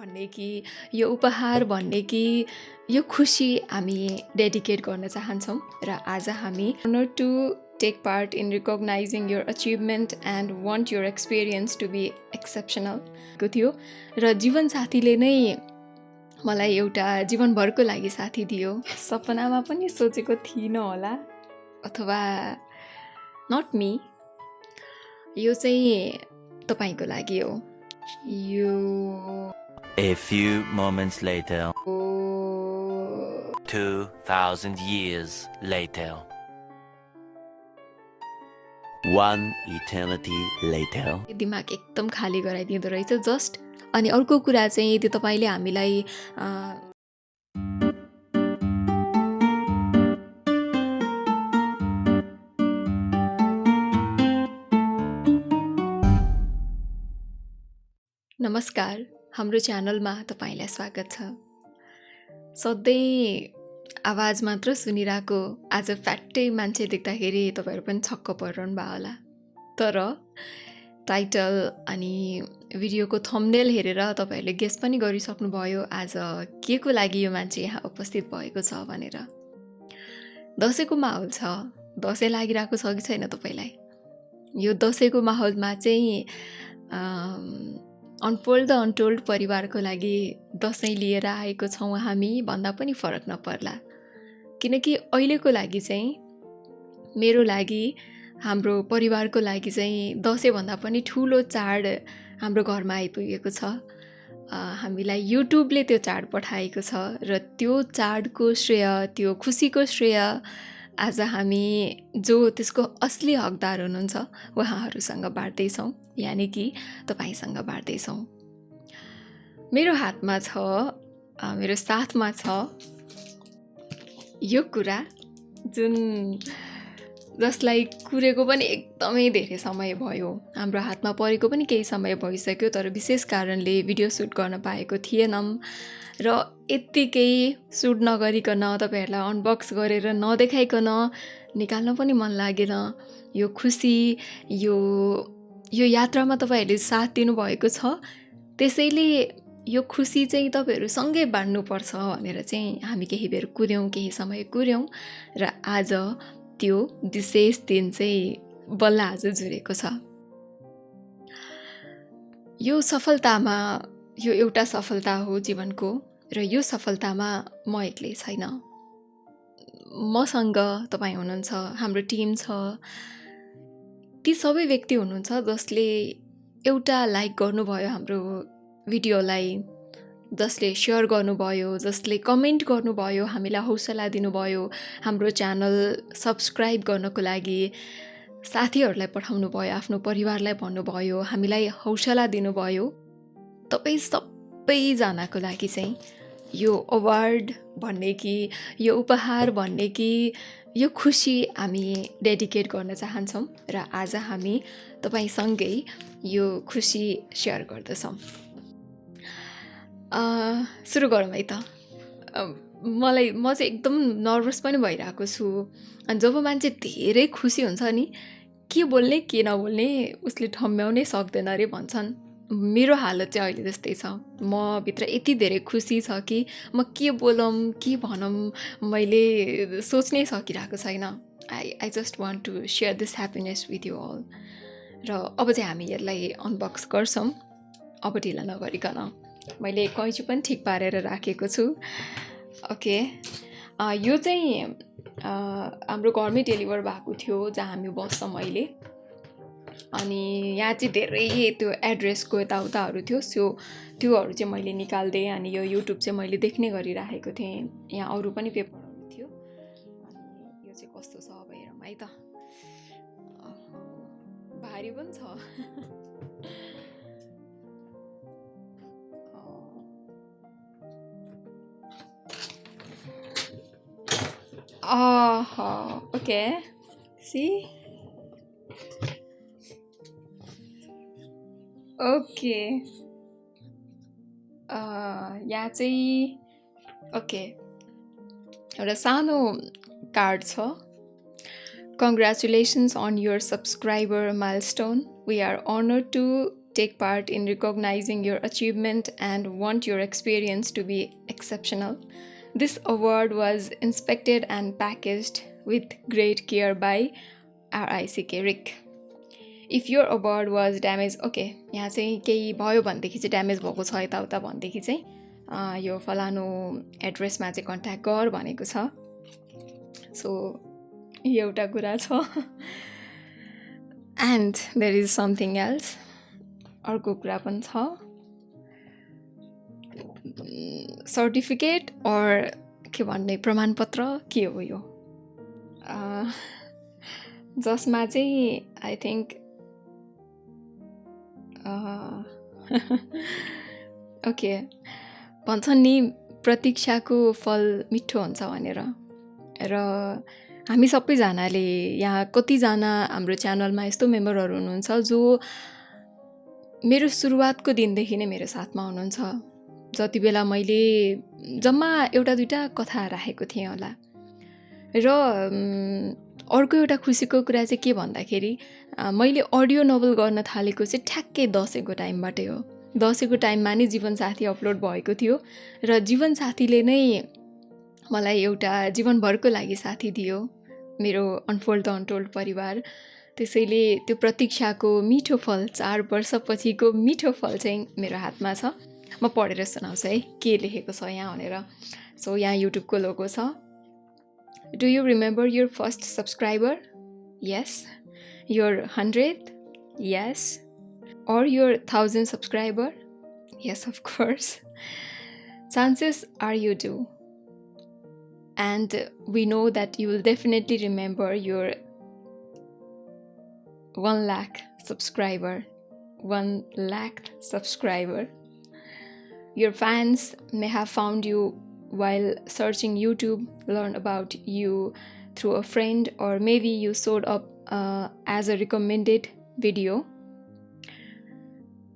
भन्ने कि यो उपहार भन्ने कि यो खुसी हामी डेडिकेट गर्न चाहन्छौँ र आज हामी honor to take part in recognizing your achievement and want your experience to be exceptional को थियो र जीवन साथीले नै मलाई एउटा जीवनभरको लागि साथी दियो। सपनामा पनि सोचेको थिइनँ होला अथवा नट मी, यो चाहिँ तपाईको लागि हो। यो A few moments later, 2000 years later, one eternity later. दिमाग एकदम खाली गराइदिँदो रहेछ जस्ट। अनि अर्को कुरा चाहिँ यदि तपाईले हामीलाई नमस्कार, हाम्रो च्यानलमा तपाईलाई स्वागत छ। सधैँ आवाज मात्र सुनिरहेको आज फ्याट्टै मान्छे देख्दाखेरि तपाईहरु पनि छक्क परिरहनु भयो होला। तर टाइटल अनि भिडियोको थम्बनेल हेरेर तपाईहरुले गेस पनि गरिसक्नु भयो आज के को लागि यो मान्छे यहाँ उपस्थित भएको छ भनेर। दशैंको माहौल छ। दशैं लागिरहेको छ कि छैन तपाईलाई? यो दशैंको माहौलमा चाहिँ अनफोल्ड द अनटोल्ड परिवारको लागि दशैं लिएर आएको छौँ हामी भन्दा पनि फरक नपर्ला। किनकि अहिलेको लागि चाहिँ मेरो लागि, हाम्रो परिवारको लागि चाहिँ दशैं भन्दा पनि ठुलो चाड हाम्रो घरमा आइपुगेको छ। हामीलाई युट्युबले त्यो चाड पठाएको छ र त्यो चाडको श्रेय, त्यो खुसीको श्रेय आज हामी जो त्यसको असली हकदार हुनुहुन्छ उहाँहरूसँग बाँड्दैछौँ, यानि कि तपाईसँग बाँड्दैछौँ। मेरो हातमा छ, मेरो साथमा छ यो कुरा जुन जसलाई कुरेको पनि एकदमै धेरै समय भयो। हाम्रो हातमा परेको पनि केही समय भइसक्यो, तर विशेष कारणले भिडियो सुट गर्न पाएको थिएनौँ र यत्तिकै सुट नगरिकन तपाईहरुलाई अनबक्स गरेर नदेखाइकन निकाल्न पनि मन लागेन। यो खुसी, यो यात्रामा तपाईहरुले साथ दिनु भएको छ, त्यसैले यो खुसी चाहिँ तपाईहरु सँगै बाँड्नुपर्छ भनेर चाहिँ हामी केही बेर कुर्यौं, केही समय कुर्यौं र आज त्यो विशेष दिन चाहिँ बल्ल आज जुरेको छ। यो सफलतामा, यो एउटा सफलता हो जीवनको र यो सफलतामा म एक्लै छैन। मसँग तपाई हुनुहुन्छ, हाम्रो टिम छ। ती सबै व्यक्ति हुनुहुन्छ जसले एउटा लाइक गर्नुभयो हाम्रो भिडियोलाई, जसले शेयर गर्नुभयो, जसले कमेन्ट गर्नुभयो, हामीलाई हौसला दिनुभयो, हाम्रो च्यानल सब्स्क्राइब गर्नको लागि साथीहरूलाई पठाउनु भयो, आफ्नो परिवारलाई भन्नुभयो, हामीलाई हौसला दिनुभयो। तपाई सबैजनाको लागि चाहिँ यो अवार्ड भन्ने कि यो उपहार भन्ने कि यो खुसी हामी डेडिकेट गर्न चाहन्छौँ र आज हामी तपाईसँगै यो खुसी शेयर गर्दछौँ। सुरु गरौँ है त। म चाहिँ एकदम नर्भस पनि भइरहेको छु। अनि जब मान्छे धेरै खुसी हुन्छ नि, के बोल्ने के नबोल्ने उसले ठम्ब्याउनै सक्दैन अरे भन्छन्। मेरो हालत चाहिँ अहिले जस्तै छ। म भित्र यति धेरै खुसी छ कि म के बोलौँ के भनौँ मैले सोच्नै सकिरहेको छैन। I just want to share this happiness with you all. र अब चाहिँ हामी यसलाई अनबक्स गर्छौँ। अब ढिला नगरिकन मैले कैँची पनि ठिक पारेर राखेको छु। ओके, यो चाहिँ हाम्रो घरमै डेलिभर भएको थियो जहाँ हामी बस्छौँ अहिले। अनि यहाँ चाहिँ धेरै त्यो एड्रेसको यताउताहरू थियो, त्योहरू चाहिँ मैले निकाल्दै अनि यो युट्युब चाहिँ मैले देख्ने गरिराखेको थिएँ। यहाँ अरू पनि पेपरहरू थियो। अनि यो चाहिँ कस्तो छ अब हेरौँ है त। भारी पनि छ। ओके, सी ओके, यहाँ चाहिँ ओके एउटा सानो कार्ड छ। Congratulations on your subscriber milestone. We are honored to take part in recognizing your achievement and want your experience to be exceptional. This award was inspected and packaged with great care by RICK. If your award was damaged, okay, यहाँ चाहिँ केही भयो भनेदेखि चाहिँ damage भएको छ यताउता भनेदेखि चाहिँ यो फलानु एड्रेसमा चाहिँ कन्ट्याक्ट गर भनेको छ. सो यो एउटा कुरा छ. And there is something else. अर्को कुरा पनि छ. सर्टिफिकेट अर के भन्ने प्रमाणपत्र के हो यो, जसमा चाहिँ आई थिङ्क ओके भन्छन् नि प्रतीक्षाको फल मिठो हुन्छ भनेर. र हामी सबैजनाले यहाँ कतिजना हाम्रो च्यानलमा यस्तो मेम्बरहरू हुनुहुन्छ जो मेरो सुरुवातको दिनदेखि नै मेरो साथमा हुनुहुन्छ. जति बेला मैले जम्मा एउटा दुईटा कथा राखेको थिएँ होला. र अर्को एउटा खुसीको कुरा चाहिँ के भन्दाखेरि मैले अडियो नोभल गर्न थालेको चाहिँ ठ्याक्कै दसैँको टाइमबाटै हो. दसैँको टाइममा नै जीवनसाथी अपलोड भएको थियो र जीवनसाथीले नै मलाई एउटा जीवनभरको लागि साथी दियो, मेरो अनफोल्ड द अनटोल्ड परिवार. त्यसैले त्यो प्रतीक्षाको मिठो फल 4 वर्षपछिको मिठो फल चाहिँ मेरो हातमा छ. म पढेर सुनाउँछु है के लेखेको छ यहाँ भनेर. सो यहाँ युट्युबको लोगो छ. Do you remember your first subscriber? Yes. Your 100th? Yes. Or your 1000 subscriber? Yes, of course. Chances are you do. And we know that you will definitely remember your 1 lakh subscriber. 1 lakh subscriber. Your fans may have found you while searching YouTube, learn about you through a friend, or maybe you showed up as a recommended video.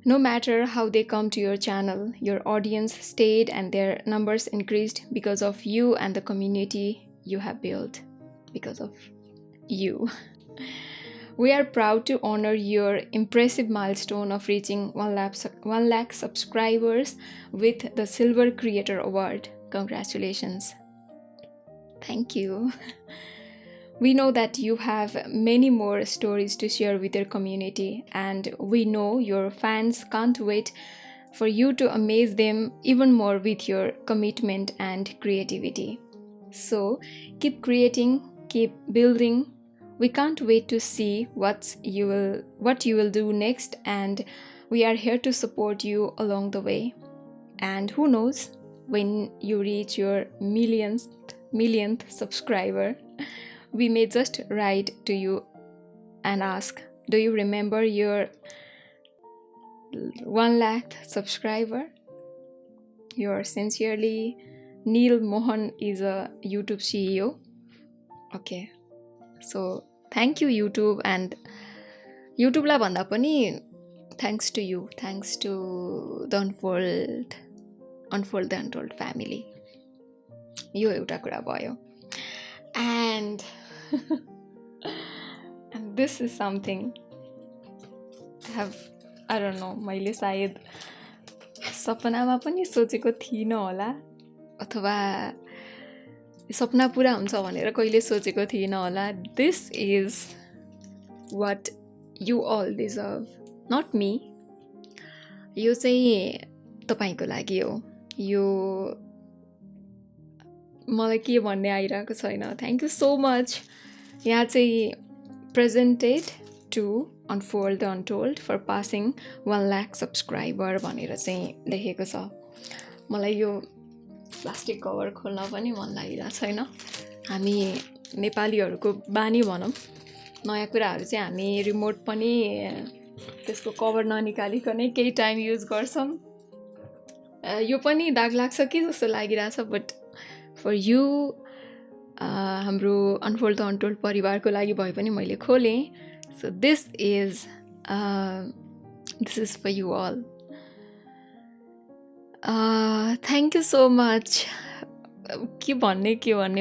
No matter how they come to your channel, your audience stayed and their numbers increased because of you and the community you have built. Because of you. We are proud to honor your impressive milestone of reaching 1 lakh subscribers with the Silver Creator Award. Congratulations. Thank you. We know that you have many more stories to share with your community, and we know your fans can't wait for you to amaze them even more with your commitment and creativity. So keep creating, keep building. We can't wait to see what you will do next, and we are here to support you along the way. And who knows, when you reach your millionth subscriber, we may just write to you and ask, do you remember your 1 lakh subscriber? Yours sincerely, Neil Mohan is a YouTube CEO. Okay. So thank you YouTube, and YouTube ला भन्दा पनि thanks to you, thanks to the Unfold the Untold family. यो एउटा कुरा भयो. And this is something I don't know, मैले सायद सपनामा पनि सोचेको थिइनँ होला, अथवा सपना पुरा हुन्छ भनेर कहिले सोचेको थिइनँ होला. This is what you all deserve, not me. यो चाहिँ तपाईको लागि हो. यो मलाई के भन्ने आइरहेको छैन. Thank you so much. यहाँ चाहिँ presented to Unfold the Untold for passing 1 lakh subscriber भनेर चाहिँ लेखेको छ. मलाई यो प्लास्टिक कभर खोल्न पनि मन लागिरहेको छैन. हामी नेपालीहरूको बानी भनौँ, नयाँ कुराहरू चाहिँ हामी रिमोट पनि त्यसको कभर ननिकालिकनै केही टाइम युज गर्छौँ. यो पनि दाग लाग्छ कि जस्तो लागिरहेछ, बट फर यु, हाम्रो अनफोल्ड द अनटोल्ड परिवारको लागि भए पनि मैले खोलेँ. So this is for you all. Thank you so much. के भन्ने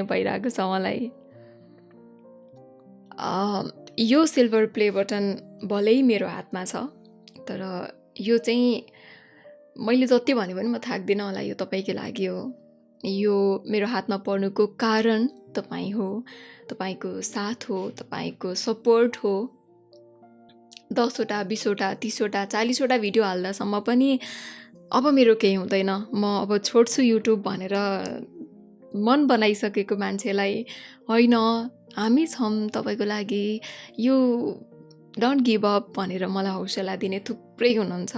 भइरहेको छ मलाई. यो सिल्भर प्ले बटन भलै मेरो हातमा छ, तर यो चाहिँ मैले जति भने पनि म थाक्दिनँ होला, यो तपाईँकै लागि हो। यो मेरो हातमा पर्नुको कारण तपाईँ हो, तपाईँको साथ हो, तपाईँको सपोर्ट हो। 10 वटा 20 वटा 30 वटा 40 वटा भिडियो हाल्दासम्म पनि अब मेरो केही हुँदैन, म अब छोड्छु युट्युब भनेर मन बनाइसकेको मान्छेलाई होइन, हामी छौँ तपाईँको लागि, यो डोन्ट गिभ अप भनेर मलाई हौसला दिने थुप्रै हुनुहुन्छ।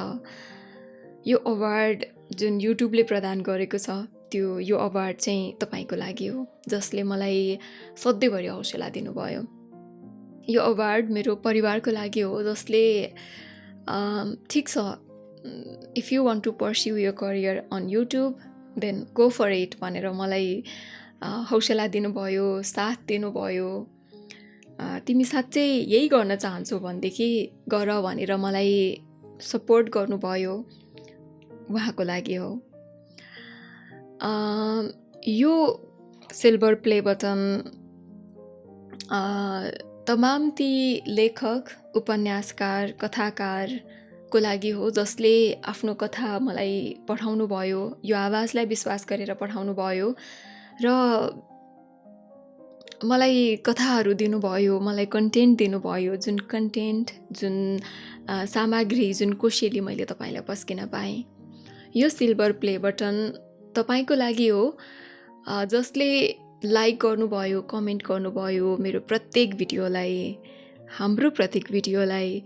यो अवार्ड जुन युट्युबले प्रदान गरेको छ, यो अवार्ड चाहिँ तपाईँको लागि हो, जसले मलाई सधैँभरि हौसला दिनुभयो। यो अवार्ड मेरो परिवारको लागि हो, जसले ठिक छ, if you want to pursue your career on YouTube then go for it भनेर मलाई हौसला दिनुभयो, साथ दिनुभयो। तिमी साँच्चै यही गर्न चाहन्छौ भनेदेखि गर भनेर मलाई सपोर्ट गर्नुभयो, उहाँको लागि हो। यो सिल्भर प्ले बटन तमाम ती लेखक, उपन्यासकार, कथाकारको लागि हो, जसले आफ्नो कथा मलाई पठाउनु भयो, यो आवाजलाई विश्वास गरेर पठाउनु भयो र मलाई कथाहरू दिनुभयो, मलाई कन्टेन्ट दिनुभयो, जुन कन्टेन्ट, जुन सामग्री, जुन कोसेली मैले तपाईँलाई पस्किन पाएँ। यो सिल्भर प्ले बटन तपाईँको लागि हो, जसले लाइक गर्नुभयो, कमेन्ट गर्नुभयो मेरो प्रत्येक भिडियोलाई, हाम्रो प्रत्येक भिडियोलाई,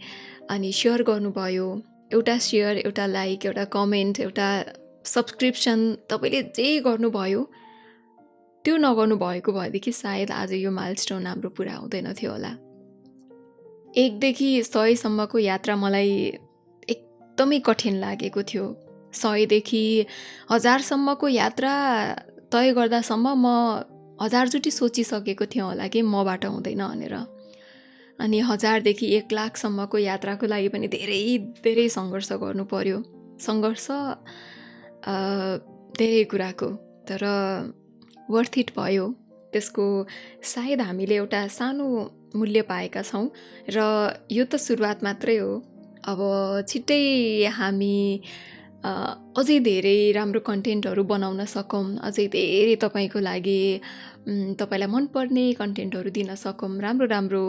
अनि सेयर गर्नुभयो। एउटा सेयर, एउटा लाइक, एउटा कमेन्ट, एउटा सब्सक्रिप्सन, तपाईँले जे गर्नुभयो त्यो नगर्नु भएको भएदेखि सायद आज यो माइलस्टोन हाम्रो पुरा हुँदैन थियो होला। 1 देखि 100 सम्मको यात्रा मलाई एकदमै कठिन लागेको थियो। 100 देखि 1000 सम्मको यात्रा तय गर्दासम्म म 1000 चोटि सोचिसकेको थिएँ होला कि मबाट हुँदैन भनेर। अनि 1000 देखि 1 लाख सम्मको यात्राको लागि पनि धेरै धेरै सङ्घर्ष गर्नु पर्यो। सङ्घर्ष धेरै कुराको, तर वर्थ इट भयो। त्यसको सायद हामीले एउटा सानो मूल्य पाएका छौँ र यो त सुरुवात मात्रै हो। अब छिट्टै हामी अझै धेरै राम्रो कन्टेन्टहरू बनाउन सकौँ, अझै धेरै तपाईँको लागि तपाईँलाई मनपर्ने कन्टेन्टहरू दिन सकौँ, राम्रो राम्रो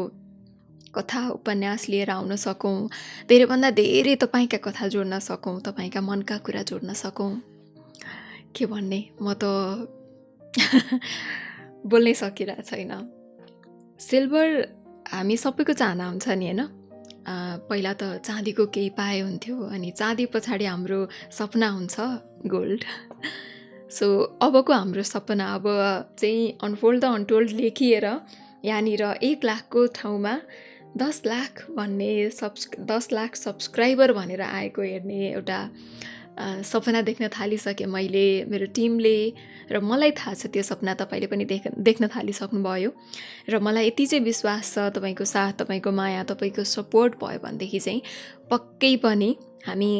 कथा उपन्यास लिएर आउन सकौँ, धेरैभन्दा धेरै तपाईँका कथा जोड्न सकौँ, तपाईँका मनका कुरा जोड्न सकौँ। के भन्ने, म त बोल्नै सकिरहेको छैन। सिल्भर हामी सबैको चाहना हुन्छ नि, होइन? पहिला त चाँदीको केही पाए हुन्थ्यो, अनि चाँदी पछाडि हाम्रो सपना हुन्छ गोल्ड। सो अबको हाम्रो सपना अब चाहिँ अनफोल्ड द अनटोल्ड लेखिएर यहाँनिर 1 लाखको ठाउँमा 10 लाख भन्ने 10 लाख सब्सक्राइबर भनेर आएको हेर्ने एउटा सपना देख्न थालिसकेँ मैले, मेरो टिमले, र मलाई थाहा छ त्यो सपना तपाईँले पनि देख्न थालिसक्नुभयो। र मलाई यति चाहिँ विश्वास छ, तपाईँको साथ, तपाईँको माया, तपाईँको सपोर्ट भयो भनेदेखि चाहिँ पक्कै पनि हामी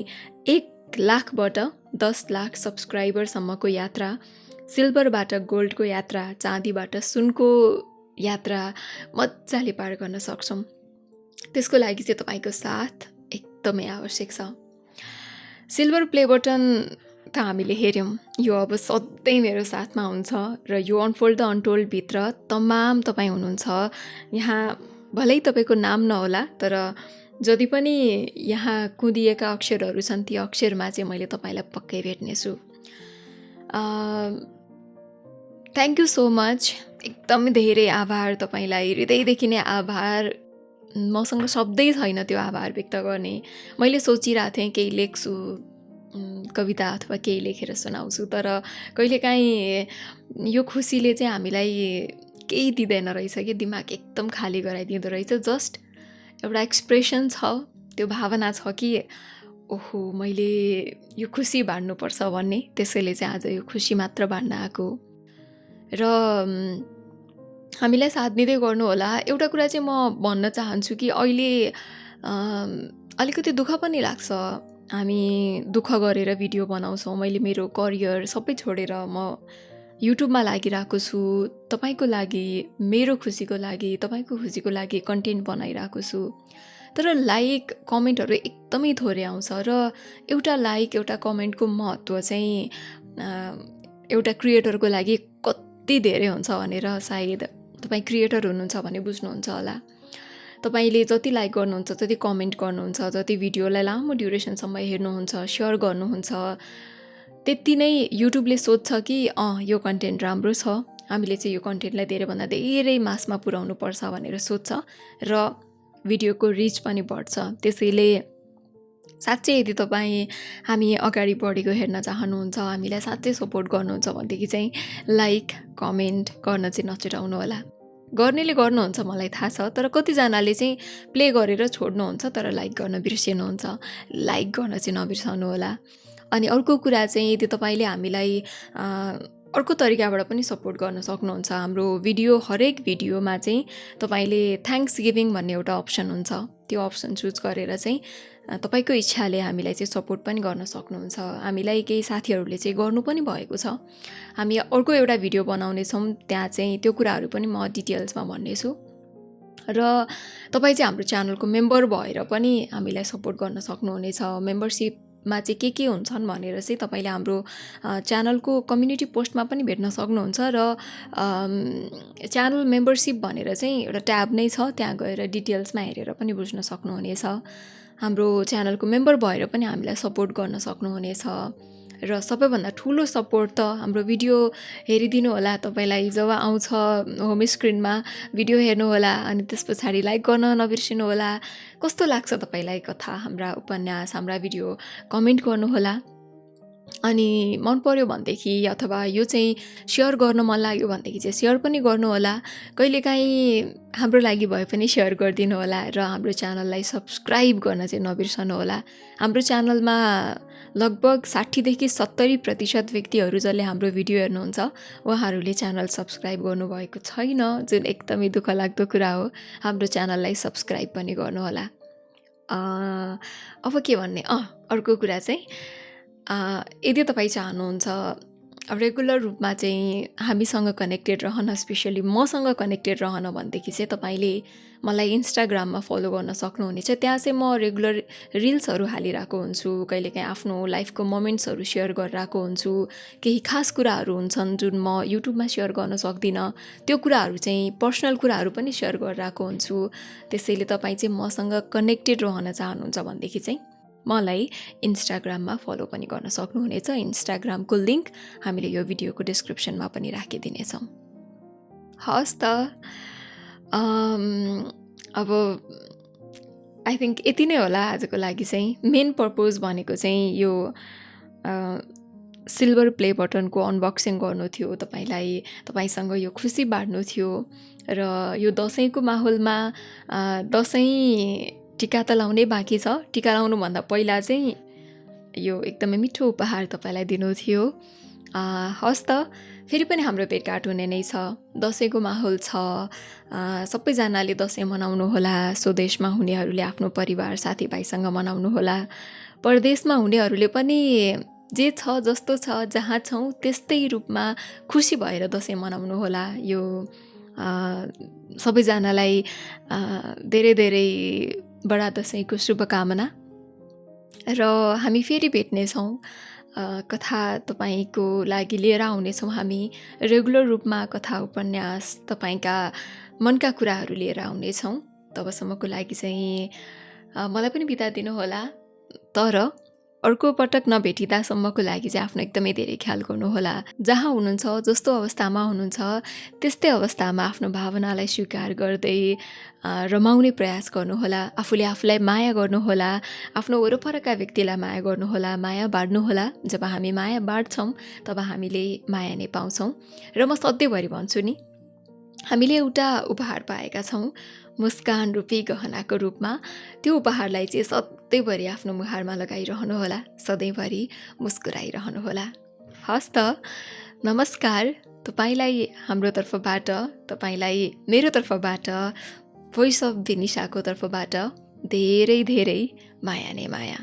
1 लाखबाट 10 लाख सब्सक्राइबरसम्मको यात्रा, सिल्भरबाट गोल्डको यात्रा, चाँदीबाट सुनको यात्रा मजाले पार गर्न सक्छौँ। त्यसको लागि चाहिँ तपाईँको साथ एकदमै आवश्यक छ। सिल्भर प्ले बटन त हामीले हेऱ्यौँ, यो अब सधैँ मेरो साथमा हुन्छ र यो अनफोल्ड द अनटोल्ड भित्र तमाम तपाईँ हुनुहुन्छ। यहाँ भलै तपाईँको नाम नहोला, तर जति पनि यहाँ कुदिएका अक्षरहरू छन् ती अक्षरमा चाहिँ मैले तपाईँलाई पक्कै भेट्नेछु। थ्याङ्क यू सो मच, एकदमै धेरै आभार तपाईँलाई, हृदयदेखि नै आभार। मसँग शब्दै छैन त्यो आभार व्यक्त गर्ने। मैले सोचिरहेको थिएँ केही लेख्छु, कविता अथवा केही लेखेर सुनाउँछु, तर कहिलेकाहीँ यो खुसीले चाहिँ हामीलाई केही दिँदैन रहेछ कि, दिमाग एकदम खाली गराइदिँदो रहेछ। जस्ट एउटा एक्सप्रेसन छ, त्यो भावना छ कि ओहो मैले यो खुसी बाँड्नुपर्छ भन्ने, त्यसैले चाहिँ आज यो खुसी मात्र बाँड्न आएको। र हामीलाई साथ दिँदै गर्नु होला। एउटा कुरा चाहिँ म भन्न चाहन्छु कि अहिले अलिकति दुःख पनि लाग्छ, हामी दुःख गरेर भिडियो बनाउँछौँ। मैले मेरो करियर सबै छोडेर म युट्युबमा लागिरहेको छु, तपाईँको लागि, मेरो खुसीको लागि, तपाईँको खुसीको लागि कन्टेन्ट बनाइरहेको छु। तर लाइक कमेन्टहरू एकदमै थोरै आउँछ र एउटा लाइक एउटा कमेन्टको महत्त्व चाहिँ एउटा क्रिएटरको लागि कति धेरै हुन्छ भनेर सायद तपाईँ क्रिएटर हुनुहुन्छ भने बुझ्नुहुन्छ होला। तपाईँले जति लाइक गर्नुहुन्छ, जति कमेन्ट गर्नुहुन्छ, जति भिडियोलाई लामो ड्युरेसनसम्म हेर्नुहुन्छ, सेयर गर्नुहुन्छ, त्यति नै युट्युबले सोध्छ कि यो कन्टेन्ट राम्रो छ, हामीले चाहिँ यो कन्टेन्टलाई धेरैभन्दा धेरै मासमा पुर्याउनु पर्छ भनेर सोध्छ र भिडियोको रिच पनि बढ्छ। त्यसैले साँच्चै यदि तपाईँ हामी अगाडि बढेको हेर्न चाहनुहुन्छ, हामीलाई साँच्चै सपोर्ट गर्नुहुन्छ भनेदेखि चाहिँ लाइक कमेन्ट गर्न चाहिँ नछुटाउनु होला। गर्नेले गर्नुहुन्छ मलाई थाहा छ, तर कतिजनाले चाहिँ प्ले गरेर छोड्नुहुन्छ तर लाइक गर्न बिर्सिनुहुन्छ। लाइक गर्न चाहिँ नबिर्साउनु होला। अनि अर्को कुरा चाहिँ यदि तपाईँले हामीलाई अर्को तरिकाबाट पनि सपोर्ट गर्न सक्नुहुन्छ। हाम्रो भिडियो हरेक भिडियोमा चाहिँ तपाईँले थ्याङ्क्स गिभिङ भन्ने एउटा अप्सन हुन्छ। त्यो अप्सन चुज गरेर चाहिँ तपाईँको इच्छाले हामीलाई चाहिँ सपोर्ट पनि गर्न सक्नुहुन्छ। हामीलाई केही साथीहरूले चाहिँ गर्नु पनि भएको छ। हामी अर्को एउटा भिडियो बनाउनेछौँ, त्यहाँ चाहिँ त्यो कुराहरू पनि म डिटेल्समा भन्नेछु। र तपाईँ चाहिँ हाम्रो च्यानलको मेम्बर भएर पनि हामीलाई सपोर्ट गर्न सक्नुहुनेछ। मेम्बरसिपमा चाहिँ के हुन्छन् भनेर चाहिँ तपाईँले हाम्रो च्यानलको कम्युनिटी पोस्टमा पनि भेट्न सक्नुहुन्छ। र च्यानल मेम्बरसिप भनेर चाहिँ एउटा ट्याब नै छ, त्यहाँ गएर डिटेल्समा हेरेर पनि बुझ्न सक्नुहुनेछ। हाम्रो च्यानलको मेम्बर भएर पनि हामीलाई सपोर्ट गर्न सक्नुहुनेछ। र सबैभन्दा ठुलो सपोर्ट त हाम्रो भिडियो हेरिदिनु होला। तपाईँलाई जब आउँछ होम स्क्रिनमा भिडियो हेर्नु होला, अनि त्यस पछाडि लाइक गर्न नबिर्सिनु होला। कस्तो लाग्छ तपाईँलाई कथा, हाम्रा उपन्यास, हाम्रा भिडियो कमेन्ट गर्नुहोला। अनि मन पर्यो भनेदेखि अथवा यो चाहिँ सेयर गर्न मन लाग्यो भनेदेखि चाहिँ सेयर पनि गर्नुहोला। कहिलेकाहीँ हाम्रो लागि भए पनि सेयर गरिदिनु होला। र हाम्रो च्यानललाई सब्सक्राइब गर्न चाहिँ नबिर्सनु होला। हाम्रो च्यानलमा लगभग 60देखि 70% व्यक्तिहरू जसले हाम्रो भिडियो हेर्नुहुन्छ उहाँहरूले च्यानल सब्सक्राइब गर्नुभएको छैन, जुन एकदमै दुःख लाग्दो कुरा हो। हाम्रो च्यानललाई सब्सक्राइब पनि गर्नुहोला। अब के भन्ने, अर्को कुरा चाहिँ यदि तपाईँ चाहनुहुन्छ रेगुलर रूपमा चाहिँ हामीसँग कनेक्टेड रहन, स्पेसली मसँग कनेक्टेड रहन भनेदेखि चाहिँ तपाईँले मलाई इन्स्टाग्राममा फलो गर्न सक्नुहुनेछ। त्यहाँ चाहिँ म रेगुलर रिल्सहरू हालिरहेको हुन्छु, कहिलेकाहीँ आफ्नो लाइफको मोमेन्ट्सहरू सेयर गरिरहेको हुन्छु। केही खास कुराहरू हुन्छन् जुन म युट्युबमा सेयर गर्न सक्दिनँ, त्यो कुराहरू चाहिँ पर्सनल कुराहरू पनि सेयर गरिरहेको हुन्छु। त्यसैले तपाईँ चाहिँ मसँग कनेक्टेड रहन चाहनुहुन्छ भनेदेखि चाहिँ मलाई इन्स्टाग्राममा फलो पनि गर्न सक्नुहुनेछ। इन्स्टाग्रामको लिङ्क हामीले यो भिडियोको डिस्क्रिप्सनमा पनि राखिदिनेछौँ। हस् त, अब आई थिङ्क यति नै होला आजको लागि। चाहिँ मेन पर्पोज भनेको चाहिँ यो सिल्भर प्ले बटनको अनबक्सिङ गर्नु थियो, तपाईँसँग यो खुसी बाँड्नु थियो। र यो दसैँको माहौलमा दसैँ टिका त लाउनै बाँकी छ। टिका लाउनुभन्दा पहिला चाहिँ यो एकदमै मिठो उपहार तपाईँलाई दिनु थियो। हस् त, फेरि पनि हाम्रो भेटघाट हुने नै छ। दसैँको माहौल छ, सबैजनाले दसैँ मनाउनु होला। स्वदेशमा हुनेहरूले आफ्नो परिवार साथीभाइसँग मनाउनु होला। परदेशमा हुनेहरूले पनि जे छ जस्तो छ जहाँ छौँ त्यस्तै रूपमा खुसी भएर दसैँ मनाउनु होला। यो सबैजनालाई धेरै धेरै बडा दसैँको शुभकामना। र हामी फेरि भेट्नेछौँ, कथा तपाईँको लागि लिएर आउनेछौँ। हामी रेगुलर रूपमा कथा उपन्यास तपाईँका मनका कुराहरू लिएर आउनेछौँ। तबसम्मको लागि चाहिँ मलाई पनि बिदा दिनुहोला। तर अर्को पटक नभेटिँदासम्मको लागि चाहिँ आफ्नो एकदमै धेरै ख्याल गर्नुहोला। जहाँ हुनुहुन्छ, जस्तो अवस्थामा हुनुहुन्छ त्यस्तै अवस्थामा आफ्नो भावनालाई स्वीकार गर्दै रमाउने प्रयास गर्नुहोला। आफूले आफूलाई माया गर्नुहोला। आफ्नो वरपरका व्यक्तिलाई माया गर्नुहोला, माया बाँड्नुहोला। जब हामी माया बाँड्छौँ तब हामीले माया नै पाउँछौँ। र म सधैँभरि भन्छु नि, हामीले एउटा उपहार पाएका छौँ मुस्कान रूपी गहनाको रूपमा। त्यो उपहारलाई चाहिँ सधैँभरि आफ्नो मुहारमा लगाइरहनुहोला, सधैँभरि मुस्कुराइरहनुहोला। हस् त, नमस्कार। तपाईँलाई हाम्रो तर्फबाट, तपाईँलाई मेरो तर्फबाट, भोइस अफ बिनिशाको तर्फबाट धेरै धेरै माया नै माया।